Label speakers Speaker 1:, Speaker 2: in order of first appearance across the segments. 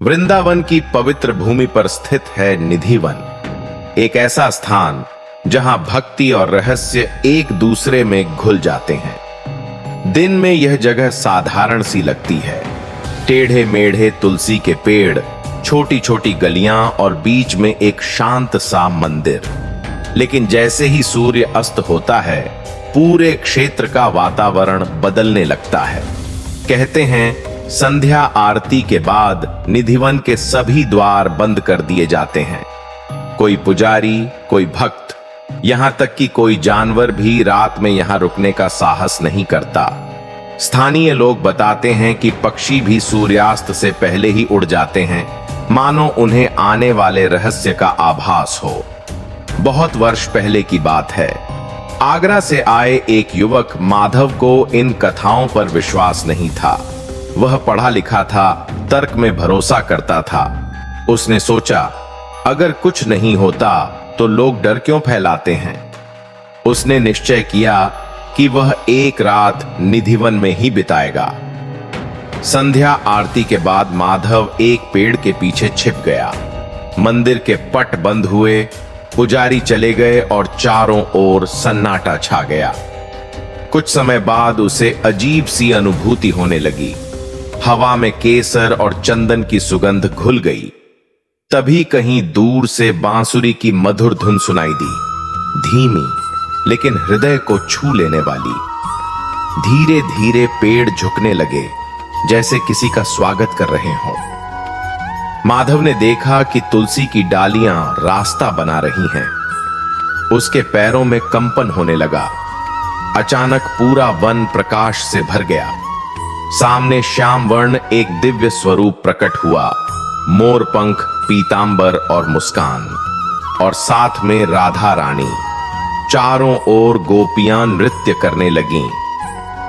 Speaker 1: वृंदावन की पवित्र भूमि पर स्थित है निधिवन, एक ऐसा स्थान जहां भक्ति और रहस्य एक दूसरे में घुल जाते हैं। दिन में यह जगह साधारण सी लगती है, टेढ़े मेढ़े तुलसी के पेड़, छोटी छोटी गलियां और बीच में एक शांत सा मंदिर। लेकिन जैसे ही सूर्य अस्त होता है, पूरे क्षेत्र का वातावरण बदलने लगता है। कहते हैं संध्या आरती के बाद निधिवन के सभी द्वार बंद कर दिए जाते हैं। कोई पुजारी, कोई भक्त, यहां तक कि कोई जानवर भी रात में यहां रुकने का साहस नहीं करता। स्थानीय लोग बताते हैं कि पक्षी भी सूर्यास्त से पहले ही उड़ जाते हैं, मानो उन्हें आने वाले रहस्य का आभास हो। बहुत वर्ष पहले की बात है। आगरा से आए एक युवक माधव को इन कथाओं पर विश्वास नहीं था। वह पढ़ा लिखा था, तर्क में भरोसा करता था। उसने सोचा, अगर कुछ नहीं होता तो लोग डर क्यों फैलाते हैं। उसने निश्चय किया कि वह एक रात निधिवन में ही बिताएगा। संध्या आरती के बाद माधव एक पेड़ के पीछे छिप गया। मंदिर के पट बंद हुए, पुजारी चले गए और चारों ओर सन्नाटा छा गया। कुछ समय बाद उसे अजीब सी अनुभूति होने लगी। हवा में केसर और चंदन की सुगंध घुल गई। तभी कहीं दूर से बांसुरी की मधुर धुन सुनाई दी, धीमी लेकिन हृदय को छू लेने वाली। धीरे धीरे पेड़ झुकने लगे, जैसे किसी का स्वागत कर रहे हों। माधव ने देखा कि तुलसी की डालियां रास्ता बना रही हैं। उसके पैरों में कंपन होने लगा। अचानक पूरा वन प्रकाश से भर गया। सामने श्याम वर्ण एक दिव्य स्वरूप प्रकट हुआ, मोर पंख, पीतांबर और मुस्कान, और साथ में राधा रानी। चारों ओर गोपियां नृत्य करने लगीं।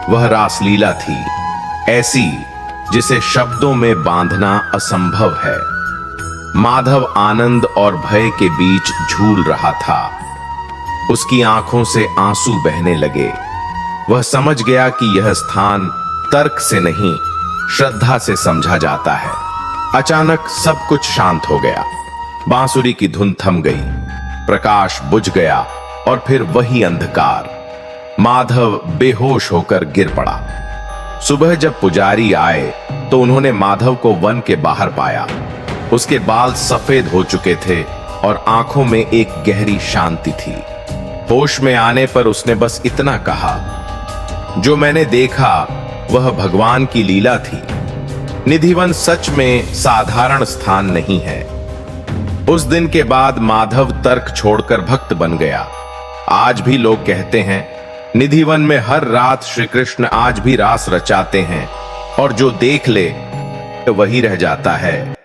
Speaker 1: वह रासलीला थी, ऐसी जिसे शब्दों में बांधना असंभव है। माधव आनंद और भय के बीच झूल रहा था। उसकी आंखों से आंसू बहने लगे। वह समझ गया कि यह स्थान तर्क से नहीं, श्रद्धा से समझा जाता है। अचानक सब कुछ शांत हो गया। बांसुरी की धुन थम गई, प्रकाश बुझ गया और फिर वही अंधकार। माधव बेहोश होकर गिर पड़ा। सुबह जब पुजारी आए तो उन्होंने माधव को वन के बाहर पाया। उसके बाल सफेद हो चुके थे और आंखों में एक गहरी शांति थी। होश में आने पर उसने बस इतना कहा, जो मैंने देखा वह भगवान की लीला थी। निधिवन सच में साधारण स्थान नहीं है। उस दिन के बाद माधव तर्क छोड़कर भक्त बन गया। आज भी लोग कहते हैं, निधिवन में हर रात श्री कृष्ण आज भी रास रचाते हैं, और जो देख ले वही रह जाता है।